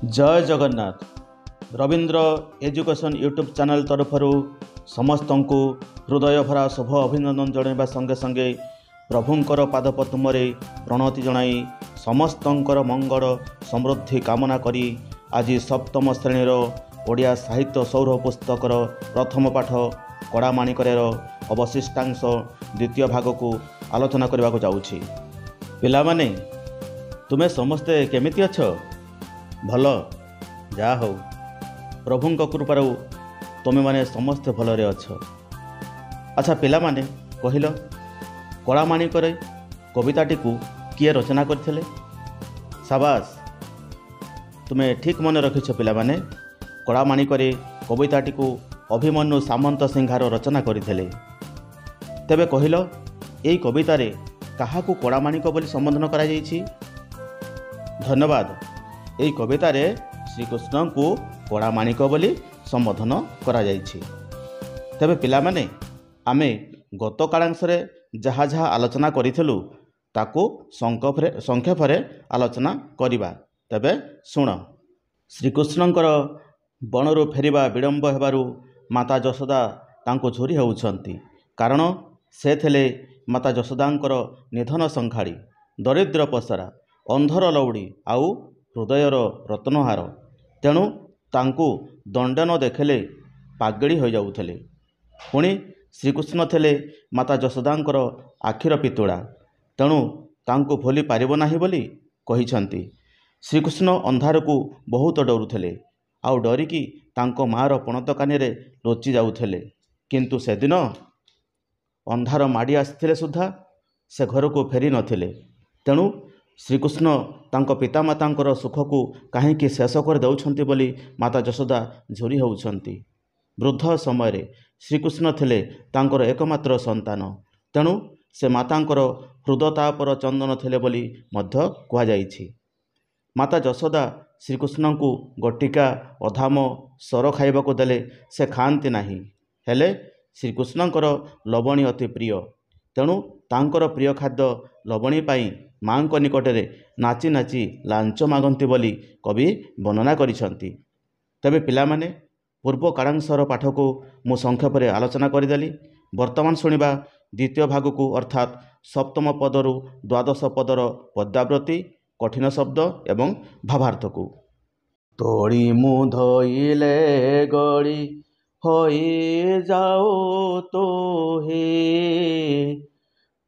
जय Jagannath. Ravindra education YouTube channel तरफ समस्त को हृदय भरा शुभ अभिनंदन जणाइबा संगे संगे प्रभुंकर पादपद्म प्रणति जनाई समस्तंकर मंगल समृद्धि कामना करी आज सप्तम श्रेणीर ओडिया साहित्य सौर पुस्तकर प्रथम पाठ कड़ामाणिकर अवशिष्टांश द्वितीय भाग को आलोचना करने को जाऊँगी। पिलामाने तुम्हें समस्ते केमिति अछ? भल जा हो प्रभुंक कृपार तुम मैंने समस्ते भलरे अछ। अच्छा पिला माने कहल कड़ामाणिकर कविताटी को किए रचना करथिले? शाबाश, तुम्हें ठीक मन रखिछ पिला माने। कड़ामाणिकर कविताटी को अभिमन्यु सामंत सिंहार रचना करथिले। तेबे कहल एई कवितारे काहाकू कड़ामाणिक बोली संबोधन करा जायछि? धन्यवाद। एई कवितारे श्रीकृष्ण को कड़ामाणिक बोली संबोधन करा जायछि। तेबे पिला माने आमे गत कालांशरे जहाँ जहाँ आलोचना करिथिलु ताकू संक्षेपरे आलोचना करिबा। तेबे सुण। श्रीकृष्णंकर बनरू फेरिबा विलंब हेबारु माता यशोदा तांको झुरी हेउछंती, कारण से थिले माता यशोदांकर निधन संखाड़ी, दरिद्र पसरा, अंधर लौड़ी आउ हृदयर रत्नहार। तेणु तांको दंड न देखले पागड़ी हो जाउथले। पुणी श्रीकृष्ण थिले माता यशोदांकर आखिर पितुड़ा, तेणु तांको भूली पारिबो नाही बोली कहिछंती। श्रीकृष्ण अंधार को बहुत डरुथले, आउ डरिकी तांको मार पणत कानी रे लोचि जाउथले। किंतु से दिन अंधार माड़ी आसिथिले सुद्धा से घर को फेरी नथिले। तेणु श्रीकृष्ण तांको पितामातांकर सुख को काहींकि शेष कर दउछंती बोली माता यशोदा झुरी होउछंती। वृद्ध समय रे श्रीकृष्ण थिले तांकर एकमात्र संतान, तेणु से मातांकर हृदयतापर चंदन थिले बोली मध्य कहा जाइछि। माता यशोदा श्रीकृष्ण को गटिका अधाम सर खाइबाकू देले से खाआंती नाही, हेले श्रीकृष्णंकर लवणी अति प्रिय। तेणु तांकर प्रिय खाद्य लवणी पाई माँ निकटरे नाची नाची लांच मागंती बोली कवि वर्णना करिसंती। तबे पिलामाने पूर्व कालांशर पाठ को मु संक्षेपरे आलोचना करदेली। वर्तमान शुणिबा द्वितीय भाग को, अर्थात सप्तम पदरु द्वादश पदर पद्यावृत्ति, कठिन शब्द एवं भावार्थ को। तोड़ी मु धोइले गड़ी होई जाओ तो हे,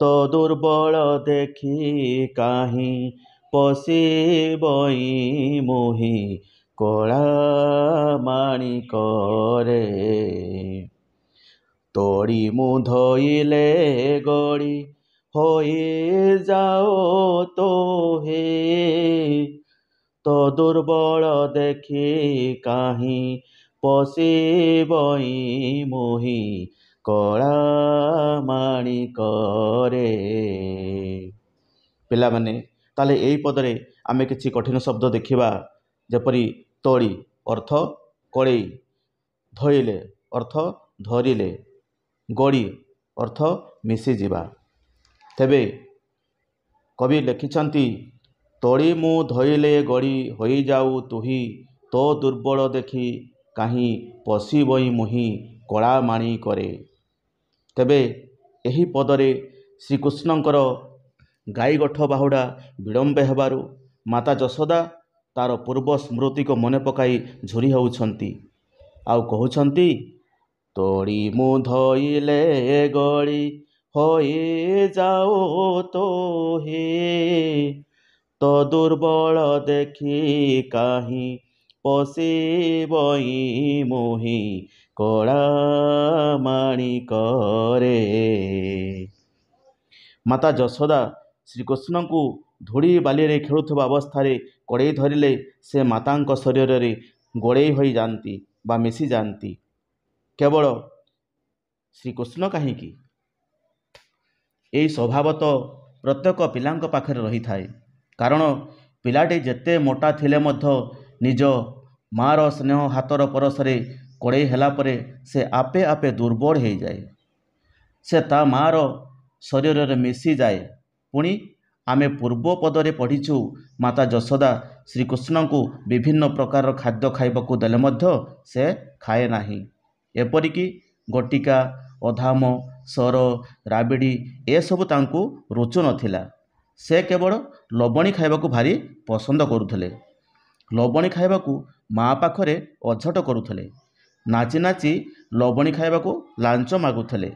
तो दुर्बल देखी काहीं पशिबई मोहि कड़ा माणिक रे। तोड़ी मु धोइले गड़ी होई जाओ तो हे, तो दुर्बल देखी काहीं पशिबई मोहि कड़ा माणिक रे। पिला माने ताले एई पदरे आमे किछि कठिन शब्द देखिबा, जेपरि तोड़ी अर्थ कड़ेई, धोइले अर्थ धरिले, गड़ी अर्थ मिसी जिबा। तेबे कवि लिखिछंती तोड़ी मु धोइले गड़ी होई जाऊ तुही, तो दुर्बल देखी काहीं पशिबई मोहि कड़ा माणिक रे। तेबे एही पदरे श्रीकृष्णंकर गाईगठ बाहुड़ा विलंब हेबारु माता यशोदा तार पूर्व स्मृति को मने पकाई झुरी होउछंती, आउ कहउछंती तोड़ी मु धोइले गड़ी होई जाओ तो हे, तो दुर्बल देखी काहीं पशिबई मोहि कड़ा माणिक रे। माता यशोदा श्रीकृष्ण को धूड़ी बाली रे खेलुथबा अवस्था कड़े धरिले से मातांक शरीर रे गोड़े हो जाती बा मिसी जाती। केवल श्रीकृष्ण कहीं यही स्वभाव तो प्रत्येक पिलांक पाखरे रही थाए, कारण पिलाटी जेते मोटा थिले मध्य निज मार स्नेह हाथर परसरे कड़े हेला परे से आपे आपे दुर्बल हो जाए। से ता मार शरीर रे मिसी जाए, पुणी आमे पूर्व पदरे पढ़ीचु माता जशोदा श्रीकृष्ण को विभिन्न प्रकार खाद्य खाइबाकू देले मध्य से खाए नाही। एपरिकी गटिका अधाम सर राबिड़ी ए सब तांकू रुचु नथिला। से केवल लवणी खाइबाकू भारी पसंद करुथले। लवणी खाइबाकू माँ पाखरे अझट करुथले। नाची नाची लवणी खाइबाकू लांच मागुथले।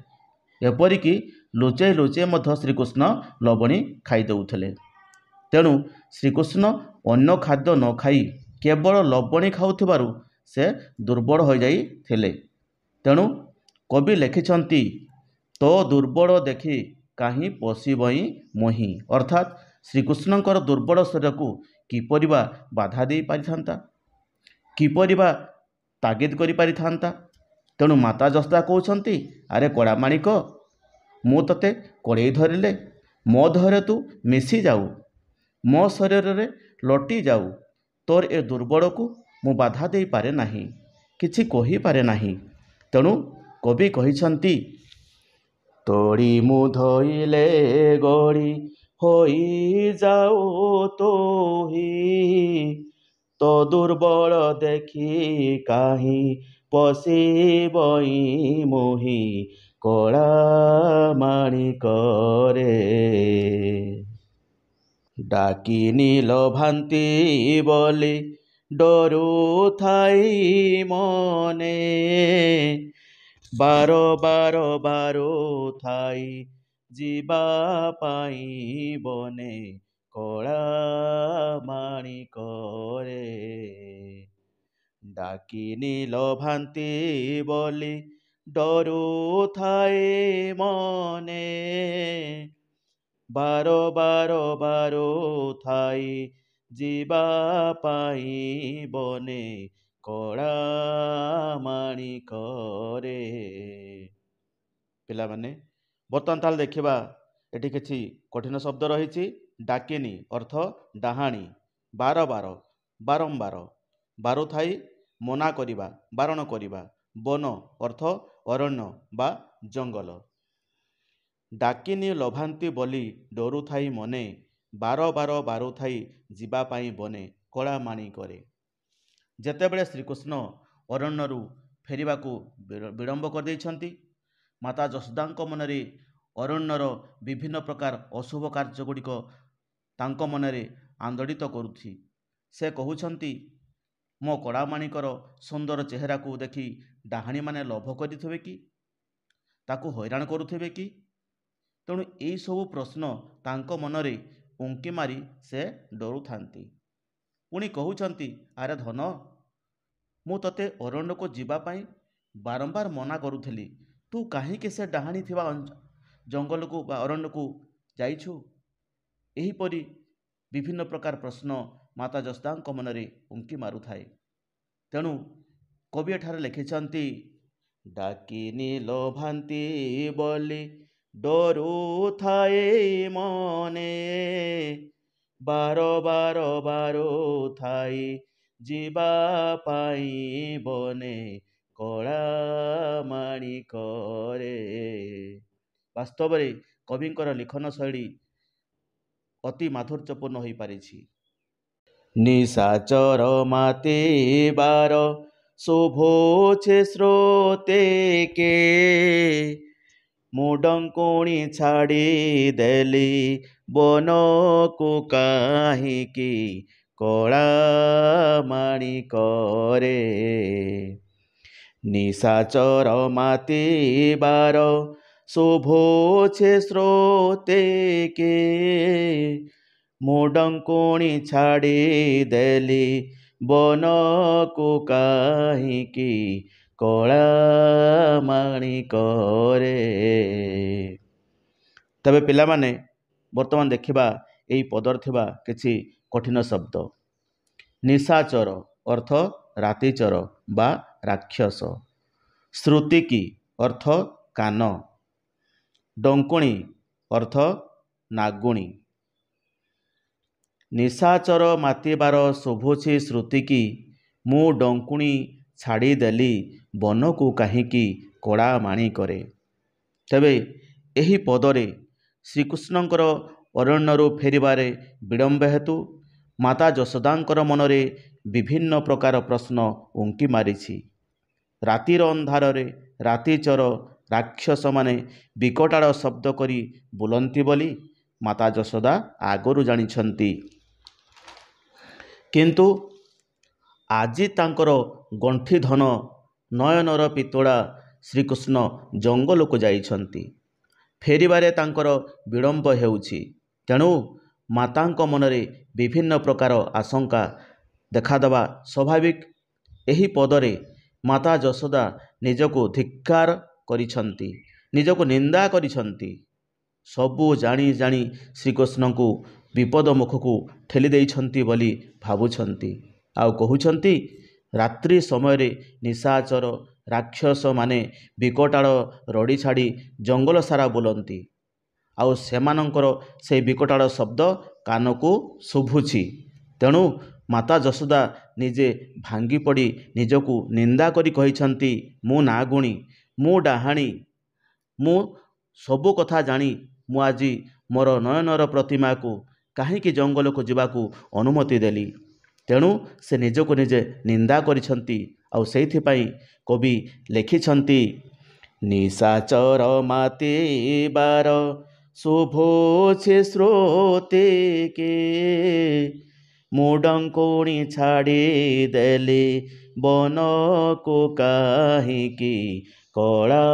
एपरिकी लुचेई लुचेई मध्य श्रीकृष्ण लवणी खाई देउथले। तेणु श्रीकृष्ण अन्य खाद्य न खाई केवल लवणी खाउथिबारु से दुर्बल हो जाइथिले। तेणु कवि लेखिछंती तो दुर्बल देखि काहीं पशिबई मोहि, अर्थात श्रीकृष्णकर दुर्बल शरीर को किपरि बा बाधा दे पारिथांता, किपरि बा तागिद करि पारिथांता। तेणु माता जशोदा कहउछंती, अरे कड़ा माणिक, मु तते कड़े धरिले मो देहरे तू मिसी जाऊ, मो शरीर रे लटी जाऊ। तोर ए दुर्बल को मु बाधा दे पारे नाही, किछि कहि पारे नाही। तेणु कवि कहिछंती, तोड़ी मु धइले गड़ी होई जाऊ तोही, तो दुर्बल देखी काहीं पशिबई मोहि, कला माणिक रे। डाकी नील भांति बोली डरू थाई मने, बारो बारो बारो थाई जीवा पाई बने, कला माणिक रे। डाकी नील भांति बोली डरू थाई मने, बारो बारो बारो थाई जीवा पाई बने, कला माणिक रे। पिला माने बर्तमान ताल देखिबा, एठी किछि कठिन शब्द रहिछि। डाकिनी अर्थ डाहाणी, बार बार बारंबार, बारो थाई मना करिबा बारण करिबा, वन अर्थ अरण्य बा जंगल। डाकिनी लभांती बोली डरू थाई मने, बार बार बारो थाई जीवा पाई बने, कला माणिक रे। जेतेबेले श्रीकृष्ण अरण्यरू फेरिबाकू विलंब कर दैछंती, माता जशोदांक मनरे अरण्यर विभिन्न प्रकार अशुभ कार्य गुड़िक तांक मनरे आंदोलित करुथि। से कहउछंती, मो कड़ा माणिकर सुंदर चेहरा को देखी डाहाणी माने लोभ करिथिबे कि, ताकू हैरान करुथिबे कि। तेणु यही सबु प्रश्न तांक मनरे उंकी मारी से डरू थांती। पुणी कहउछंती, अरे धन, मु तते अरण्य को जीवा पाई बारंबार मना करुथली, तू काहींके से डाहाणी थिबा जंगल को बा अरण्य को जाइछु। एहीपरि विभिन्न प्रकार प्रश्न माता जशोदांक मनरे उंकी मारुथाए। तेणु कवि एठारे लिखिछंती, डाकिनी लोभांती बोली डरू थाए मने, बारो बारो बारो थाई जीवा पाई बने, कला माणिक रे। वास्तव में कविंकर लिखन शैली अति माधुर्यपूर्ण हो पारिछि। निशाचर माते बार शोभोछे स्रोते के, मुडंकुणी छाड़ी देली बन को काहींकी, कला माणिक रे। निशाचर माते बार शोभोछे स्रोते के, मुडंकुणी छाड़ी देली बन को काहींकी, कला माणिक रे। तबे पिला माने वर्तमान देखिबा एई पदर थिबा किछि कठिन शब्द। निशाचर अर्थ रातिचर बा राक्षस, श्रुतिकी अर्थ कान, डंकुणी अर्थ नागुणी। निशाचर मातिबार शोभुछि श्रुतिकी, मु डंकुणी छाड़ी देली बन को काहींकी, कड़ा माणिक रे। तेबे एही पदरे श्रीकृष्णଙ୍କର ଅରଣ୍ୟରୁ ଫେରିବାରେ ବିଳମ୍ବ ହେତୁ ମାତା ଯଶୋଦାଙ୍କର ମନରେ ବିଭିନ୍ନ ପ୍ରକାର ପ୍ରଶ୍ନ ଉଙ୍କି ମାରିଛି। ରାତିର ଅନ୍ଧାରରେ ରାତିଚର ରାକ୍ଷସମାନେ ବିକଟାଳ ଶବ୍ଦ କରି ବୁଲନ୍ତି ବୋଲି ମାତା ଯଶୋଦା ଆଗରୁ ଜାଣିଛନ୍ତି। କିନ୍ତୁ ଆଜି ତାଙ୍କର ଗଣ୍ଠି ଧନ ନୟନର ପିତୋଳା ଶ୍ରୀକୃଷ୍ଣ ଜଙ୍ଗଲକୁ ଯାଇଛନ୍ତି। ଫେରିବାରେ ତାଙ୍କର ବିଳମ୍ବ ହେଉଛି। ତେଣୁ ମାତାଙ୍କ ମନରେ ବିଭିନ୍ନ ପ୍ରକାର ଆଶଙ୍କା ଦେଖାଦେବା ସ୍ୱାଭାବିକ। ଏହି ପଦରେ ମାତା ଯଶୋଦା ନିଜକୁ ଧିକ୍କାର କରିଛନ୍ତି, ନିଜକୁ ନିନ୍ଦା କରିଛନ୍ତି। ସବୁ ଜାଣି ଜାଣି ଶ୍ରୀକୃଷ୍ଣଙ୍କୁ ବିପଦ ମୁଖକୁ ଠେଲି ଦେଇଛନ୍ତି ବୋଲି ଭାବୁଛନ୍ତି। ଆଉ କହୁଛନ୍ତି ରାତ୍ରି ସମୟରେ ନିଶାଚର ରାକ୍ଷସମାନେ ବିକଟାଳ ରଡ଼ି ଛାଡ଼ି ଜଙ୍ଗଲ ସାରା ବୁଲନ୍ତି। ଆଉ ସେମାନଙ୍କର ସେହି ବିକଟାଳ ଶବ୍ଦ କାନକୁ ଶୁଭୁଛି। ତେଣୁ ମାତା ଯଶୋଦା ନିଜେ ଭାଙ୍ଗି ପଡ଼ି ନିଜକୁ ନିନ୍ଦା କରି କହିଛନ୍ତି, ମୁଁ ନାଗୁଣୀ, ମୁଁ ଡାହାଣୀ, ମୁଁ ସବୁ କଥା ଜାଣି ମୁଁ ଆଜି ମୋର ନୟନର ପ୍ରତିମାକୁ କାହିଁକି ଜଙ୍ଗଲକୁ ଯିବାକୁ ଅନୁମତି ଦେଲି। ତେଣୁ ସେ ନିଜକୁ ନିଜେ ନିନ୍ଦା କରିଛନ୍ତି। ଆଉ ସେଇଥିପାଇଁ କବି ଲେଖିଛନ୍ତି, ନିଶାଚର ମାତିବାର ଶୁଭୁଛି ଶ୍ରୁତିକେ, ମୁଁ ଡଙ୍କୁଣି ଛାଡ଼ିଦେଲି ବନକୁ କାହିଁକି କଳା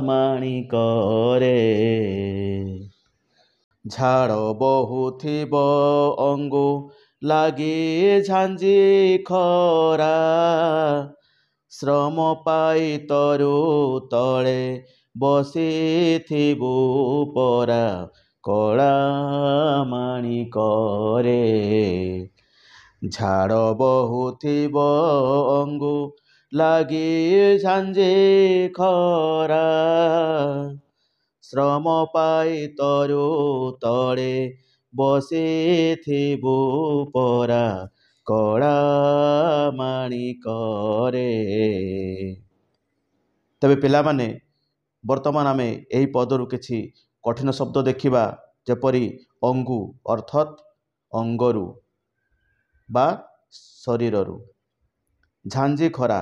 ମାଣିକରେ। ଝାଡ଼ ବହୁଥିବ ଅଙ୍ଗୁ ଲାଗି ଝାଞ୍ଜି ଖରା, ଶ୍ରମ ପାଇ ତରୁ ତଳେ ବସିଥିବୁ ପରା କଳା ମାଣିକରେ। ଝାଡ଼ ବହୁଥିବ ଅଙ୍ଗୁ ଲାଗି ଝାଞ୍ଜି ଖରା, ଶ୍ରମ ପାଇ ତରୁ ତଳେ ବସିଥିବୁ ପରା କଳା ମାଣିକରେ। ତେବେ ପିଲାମାନେ, ବର୍ତ୍ତମାନ ଆମେ ଏହି ପଦରୁ କିଛି କଠିନ ଶବ୍ଦ ଦେଖିବା। ଯେପରି ଅଙ୍ଗୁ ଅର୍ଥାତ୍ ଅଙ୍ଗରୁ ବା ଶରୀରରୁ। ଝାଞ୍ଜି ଖରା,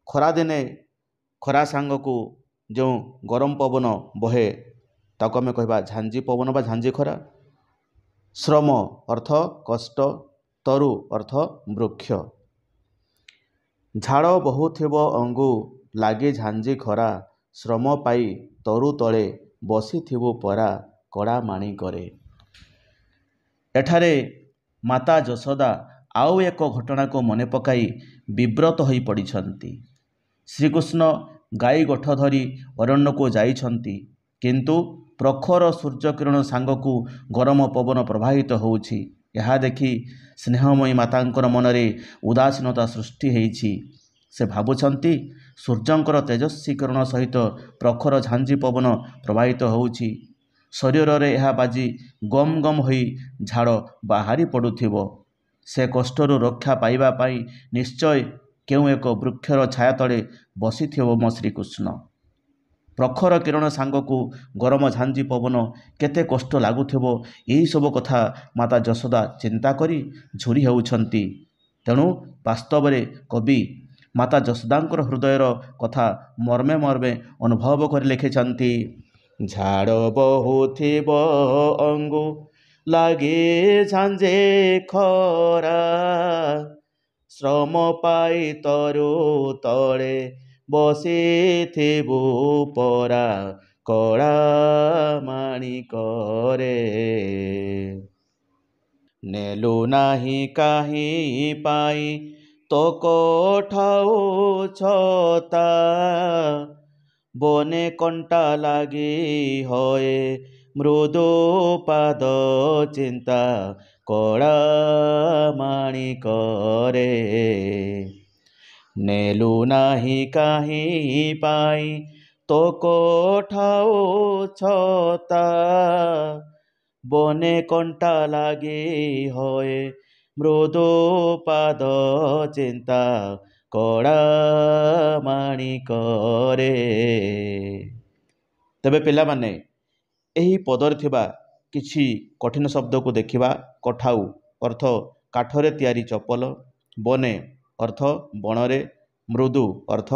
ଖରାଦିନେ ଖରା ସାଙ୍ଗକୁ ଯେଉଁ ଗରମ ପବନ ବହେ ତାକୁ ଆମେ କହିବା ଝାଞ୍ଜି ପବନ ବା ଝାଞ୍ଜି ଖରା। ଶ୍ରମ ଅର୍ଥ କଷ୍ଟ, ତରୁ ଅର୍ଥ ବୃକ୍ଷ। ଝାଡ଼ ବହୁଥିବ ଅଙ୍ଗୁ ଲାଗି ଝାଞ୍ଜି ଖରା, ଶ୍ରମ ପାଇ ତରୁ ତଳେ ବସିଥିବୁ ପରା କଳା ମାଣିକରେ। ଏଠାରେ ମାତା ଯଶୋଦା ଆଉ ଏକ ଘଟଣାକୁ ମନେ ପକାଇ ବିବ୍ରତ ହୋଇ ପଡ଼ିଛନ୍ତି। ଶ୍ରୀକୃଷ୍ଣ ଗାଈ ଗୋଠ ଧରି ଅରଣ୍ୟକୁ ଯାଇଛନ୍ତି, କିନ୍ତୁ ପ୍ରଖର ସୂର୍ଯ୍ୟକିରଣ ସାଙ୍ଗକୁ ଗରମ ପବନ ପ୍ରବାହିତ ହେଉଛି। ଏହା ଦେଖି ସ୍ନେହମୟୀ ମାତାଙ୍କର ମନରେ ଉଦାସୀନତା ସୃଷ୍ଟି ହୋଇଛି। ସେ ଭାବୁଛନ୍ତି ସୂର୍ଯ୍ୟଙ୍କର ତେଜସ୍ୱୀ କିରଣ ସହିତ ପ୍ରଖର ଝାଞ୍ଜି ପବନ ପ୍ରବାହିତ ହେଉଛି। ଶରୀରରେ ଏହା ବାଜି ଗମ ଗମ ହୋଇ ଝାଡ଼ ବାହାରି ପଡ଼ୁଥିବ। ସେ କଷ୍ଟରୁ ରକ୍ଷା ପାଇବା ପାଇଁ ନିଶ୍ଚୟ କେଉଁ ଏକ ବୃକ୍ଷର ଛାୟା ତଳେ ବସିଥିବ ମୋ ଶ୍ରୀକୃଷ୍ଣ। ପ୍ରଖର କିରଣ ସାଙ୍ଗକୁ ଗରମ ଝାଞ୍ଜି ପବନ କେତେ କଷ୍ଟ ଲାଗୁଥିବ, ଏହିସବୁ କଥା ମାତା ଯଶୋଦା ଚିନ୍ତା କରି ଝୁରି ହେଉଛନ୍ତି। ତେଣୁ ବାସ୍ତବରେ କବି ମାତା ଯଶୋଦାଙ୍କର ହୃଦୟର କଥା ମର୍ମେ ମର୍ମେ ଅନୁଭବ କରି ଲେଖିଛନ୍ତି। ଝାଡ଼ ବହୁଥିବ ଅଙ୍ଗୁ ଲାଗି ଝାଞ୍ଜି ଖରା, ଶ୍ରମ ପାଇ ତରୁ ତଳେ ବସିଥିବୁ ପରା କଳା ମାଣିକରେ। ନେଲୁ ନାହିଁ କାହିଁ ପାଇ ତୋ କୋଠାଉ ଛତା, ବନେ କଣ୍ଟା ଲାଗି ହଏ ମୃଦୁ ପାଦ ଚିନ୍ତା କଳା ମାଣିକରେ। ନେଲୁ ନାହିଁ କାହିଁ ପାଇ ତୋ କୋଠାଉ ଛତା, ବନେ କଣ୍ଟା ଲାଗି ହଏ ମୃଦୁ ପାଦ ଚିନ୍ତା କଳା ମାଣିକରେ। ତେବେ ପିଲାମାନେ, ଏହି ପଦରେ ଥିବା କିଛି କଠିନ ଶବ୍ଦକୁ ଦେଖିବା। କଠାଉ ଅର୍ଥ କାଠରେ ତିଆରି ଚପଲ, ବନେ ଅର୍ଥ ବଣରେ, ମୃଦୁ ଅର୍ଥ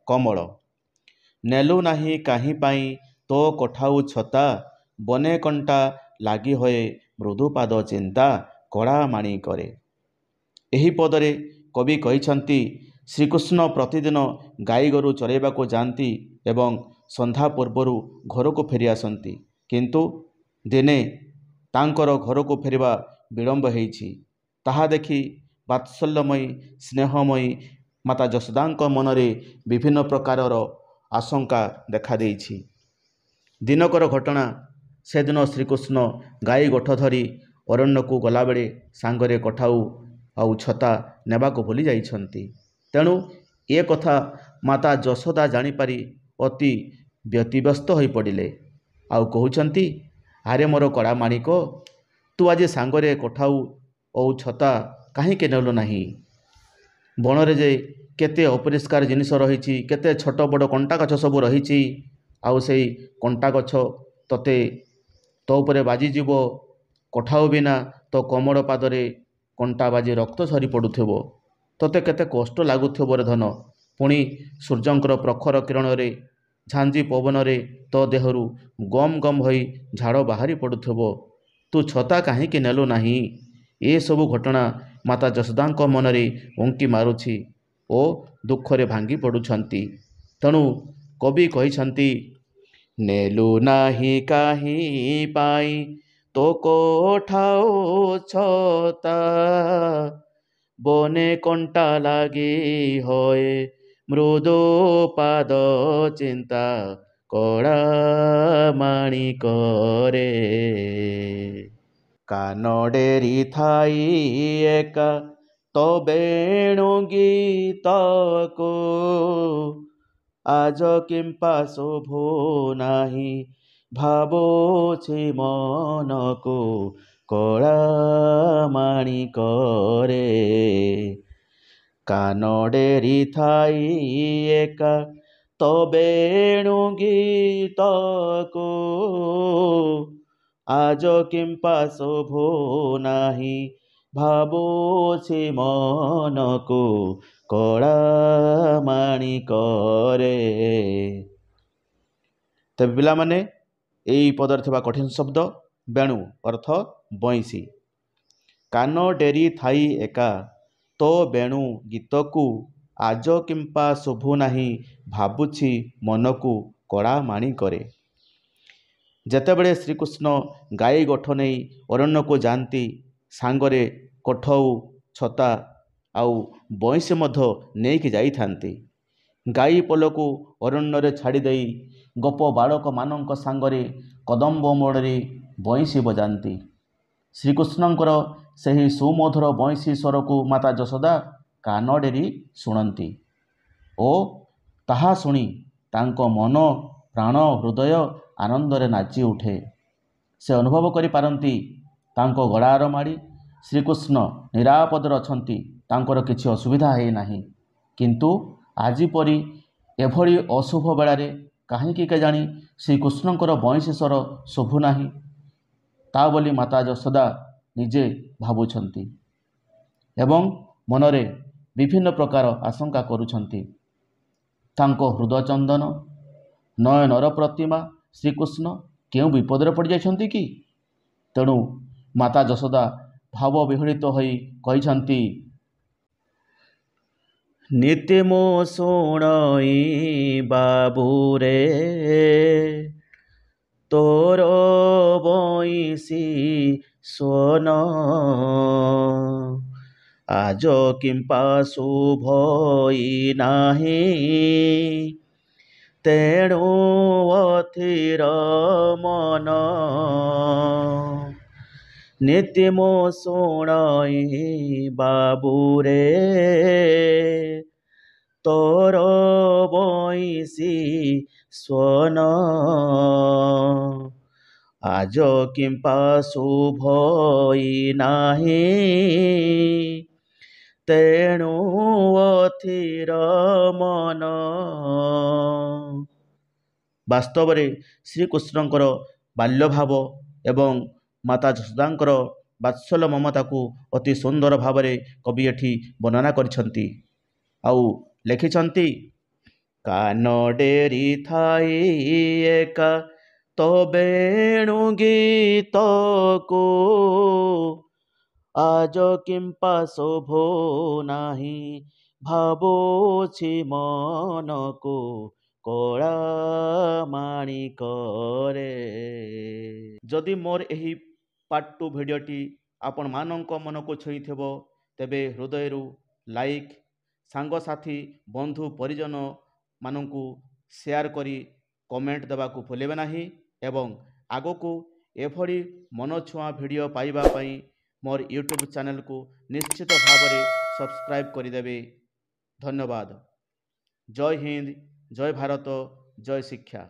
କମଳ। ନେଲୁ ନାହିଁ କାହିଁ ପାଇଁ ତୋ କଠାଉ ଛତା, ବନେ କଣ୍ଟା ଲାଗି ହୋଏ ମୃଦୁ ପାଦ ଚିନ୍ତା କଳା ମାଣି କରେ। ଏହି ପଦରେ କବି କହିଛନ୍ତି ଶ୍ରୀକୃଷ୍ଣ ପ୍ରତିଦିନ ଗାଈ ଗୋରୁ ଚରାଇବାକୁ ଯାଆନ୍ତି ଏବଂ ସନ୍ଧ୍ୟା ପୂର୍ବରୁ ଘରକୁ ଫେରି ଆସନ୍ତି। କିନ୍ତୁ ଦିନେ ତାଙ୍କର ଘରକୁ ଫେରିବା ବିଳମ୍ବ ହେଇଛି। ତାହା ଦେଖି ବାତ୍ସଲ୍ୟମୟୀ ସ୍ନେହମୟୀ ମାତା ଯଶୋଦାଙ୍କ ମନରେ ବିଭିନ୍ନ ପ୍ରକାରର ଆଶଙ୍କା ଦେଖାଦେଇଛି। ଦିନକର ଘଟଣା, ସେଦିନ ଶ୍ରୀକୃଷ୍ଣ ଗାଈ ଗୋଠ ଧରି ଅରଣ୍ୟକୁ ଗଲାବେଳେ ସାଙ୍ଗରେ କଠାଉ ଆଉ ଛତା ନେବାକୁ ଭୁଲି ଯାଇଛନ୍ତି। ତେଣୁ ଏ କଥା ମାତା ଯଶୋଦା ଜାଣିପାରି ଅତି ବ୍ୟତିବ୍ୟସ୍ତ ହୋଇପଡ଼ିଲେ। ଆଉ କହୁଛନ୍ତି, ଆରେ ମୋର କଳା ମାଣିକ, ତୁ ଆଜି ସାଙ୍ଗରେ କଠାଉ ଓ ଛତା କାହିଁକି ନେଲୁ ନାହିଁ? ବଣରେ ଯେ କେତେ ଅପରିଷ୍କାର ଜିନିଷ ରହିଛି, କେତେ ଛୋଟ ବଡ଼ କଣ୍ଟା ଗଛ ସବୁ ରହିଛି। ଆଉ ସେଇ କଣ୍ଟା ଗଛ ତୋ ଉପରେ ବାଜିଯିବ। କଠାଉ ବିନା ତୋ କୋମଳ ପାଦରେ କଣ୍ଟା ବାଜି ରକ୍ତ ଝରି ପଡ଼ୁଥିବ। ତୋତେ କେତେ କଷ୍ଟ ଲାଗୁଥିବ ରେ ଧନ। ପୁଣି ସୂର୍ଯ୍ୟଙ୍କର ପ୍ରଖର କିରଣରେ, ଝାଞ୍ଜି ପବନରେ ତୋ ଦେହରୁ ଗମ ଗମ ହୋଇ ଝାଳ ବାହାରି ପଡ଼ୁଥିବ। ତୁ ଛତା କାହିଁକି ନେଲୁ ନାହିଁ? ଏସବୁ ଘଟଣା ମାତା ଯଶୋଦାଙ୍କ ମନରେ ଉଙ୍କି ମାରୁଛି ଓ ଦୁଃଖରେ ଭାଙ୍ଗି ପଡ଼ୁଛନ୍ତି। ତେଣୁ କବି କହିଛନ୍ତି, ନେଲୁ ନାହିଁ କାହିଁ ପାଇଁ ତୋ କଠାଉ ଛତା, ବନେ କଣ୍ଟା ଲାଗି ହୋଏ ମୃଦୁ ପାଦ ଚିନ୍ତା କଳା ମାଣି କରେ। କାନ ଡେରି ଥାଇ ଏକା ତୋ ବେଣୁ ଗୀତକୁ, ଆଜ କିମ୍ପା ଶୁଭୁ ନାହିଁ ଭାବୁଛି ମନକୁ କଳା ମାଣି କରେ। କାନ ଡେରି ଥାଇ ଏକା ତୋ ବେଣୁ ଗୀତକୁ, ଆଜ କିମ୍ପା ଶୁଭୁ ନାହିଁ ଭାବୁଛି ମନକୁ କଳା ମାଣି କରେ। ତେବେ ପିଲାମାନେ, ଏହି ପଦରେ ଥିବା କଠିନ ଶବ୍ଦ ବେଣୁ ଅର୍ଥ ବଇଁଶୀ। କାନ ଡେରି ଥାଇ ଏକା ତୋ ବେଣୁ ଗୀତକୁ, ଆଜ କିମ୍ପା ଶୁଭୁ ନାହିଁ ଭାବୁଛି ମନକୁ କଳା ମାଣି କରେ। ଯେତେବେଳେ ଶ୍ରୀକୃଷ୍ଣ ଗାଈ ଗୋଠ ନେଇ ଅରଣ୍ୟକୁ ଯାଆନ୍ତି, ସାଙ୍ଗରେ କଠାଉ, ଛତା ଆଉ ବଇଁଶୀ ମଧ୍ୟ ନେଇକି ଯାଇଥାନ୍ତି। ଗାଈ ପଲକୁ ଅରଣ୍ୟରେ ଛାଡ଼ି ଦେଇ ଗୋପ ବାଳକମାନଙ୍କ ସାଙ୍ଗରେ କଦମ୍ବ ମୋଡ଼ରେ ବଇଁଶୀ ବଜାନ୍ତି। ଶ୍ରୀକୃଷ୍ଣଙ୍କର ସେହି ସୁମଧୁର ବଇଁଶୀ ସ୍ୱରକୁ ମାତା ଯଶୋଦା କାନ ଡେରି ଶୁଣନ୍ତି ଓ ତାହା ଶୁଣି ତାଙ୍କ ମନ ପ୍ରାଣ ହୃଦୟ ଆନନ୍ଦରେ ନାଚି ଉଠେ। ସେ ଅନୁଭବ କରିପାରନ୍ତି ତାଙ୍କ ଗଳାର ମାଡ଼ି ଶ୍ରୀକୃଷ୍ଣ ନିରାପଦରେ ଅଛନ୍ତି, ତାଙ୍କର କିଛି ଅସୁବିଧା ହେଇନାହିଁ। କିନ୍ତୁ ଆଜି ପରି ଏଭଳି ଅଶୁଭ ବେଳାରେ କାହିଁକି କେଜାଣି ଶ୍ରୀକୃଷ୍ଣଙ୍କର ବଇଁଶୀ ସ୍ୱର ଶୁଭୁ ନାହିଁ, ତା ବୋଲି ମାତା ଯଶୋଦା ନିଜେ ଭାବୁଛନ୍ତି ଏବଂ ମନରେ ବିଭିନ୍ନ ପ୍ରକାର ଆଶଙ୍କା କରୁଛନ୍ତି। ତାଙ୍କ ହୃଦଚନ୍ଦନ ନୟନର ପ୍ରତିମା ଶ୍ରୀକୃଷ୍ଣ କେଉଁ ବିପଦରେ ପଡ଼ିଯାଇଛନ୍ତି କି? ତେଣୁ ମାତା ଯଶୋଦା ଭାବ ବିହଳିତ ହୋଇ କହିଛନ୍ତି, ନୀତି ମୁଁ ଶୁଣଇ ବାବୁରେ ତୋର ବଇଁଶୀ ସ୍ୱନ, ଆଜ କିମ୍ପା ଶୁଭଇ ନାହିଁ ତେଣୁ ଅଥିର ମନ। ନୀତି ମୁଁ ଶୁଣଇ ବାବୁରେ ତୋର ବଇଁଶୀ ସ୍ୱନ, ଆଜ କିମ୍ପା ଶୁଭଇ ନାହିଁ ତେଣୁ ଅଥିର ମନ। ବାସ୍ତବରେ ଶ୍ରୀକୃଷ୍ଣଙ୍କର ବାଲ୍ୟଭାବ ଏବଂ ମାତା ଯଶୋଦାଙ୍କର ବାତ୍ସଲ୍ୟ ମମତାକୁ ଅତି ସୁନ୍ଦର ଭାବରେ କବି ଏଠି ବର୍ଣ୍ଣନା କରିଛନ୍ତି। ଆଉ ଲେଖିଛନ୍ତି, କାନ ଡେରି ଥାଇ ଏକା ତୋ ବେଣୁ ଗୀତକୁ, ଆଜ କିମ୍ପା ଶୋଭୋ ନାହିଁ ଭାବୁଛି ମନକୁ, କଳା ମାଣିକରେ। ଯଦି ମୋର ଏହି ପାର୍ଟ 2 ଭିଡ଼ିଓଟି ଆପଣମାନଙ୍କ ମନକୁ ଛୁଇଁଥିବ ତେବେ ହୃଦୟରୁ ଲାଇକ୍, ସାଙ୍ଗସାଥି ବନ୍ଧୁ ପରିଜନ ମାନଙ୍କୁ ସେୟାର କରି କମେଣ୍ଟ ଦେବାକୁ ଭୁଲିବେ ନାହିଁ ଏବଂ ଆଗକୁ ଏଭଳି ମନଛୁଆଁ ଭିଡ଼ିଓ ପାଇବା ପାଇଁ ମୋର ୟୁଟ୍ୟୁବ୍ ଚ୍ୟାନେଲକୁ ନିଶ୍ଚିତ ଭାବରେ ସବସ୍କ୍ରାଇବ୍ କରିଦେବେ। ଧନ୍ୟବାଦ। ଜୟ ହିନ୍ଦ, ଜୟ ଭାରତ, ଜୟ ଶିକ୍ଷା।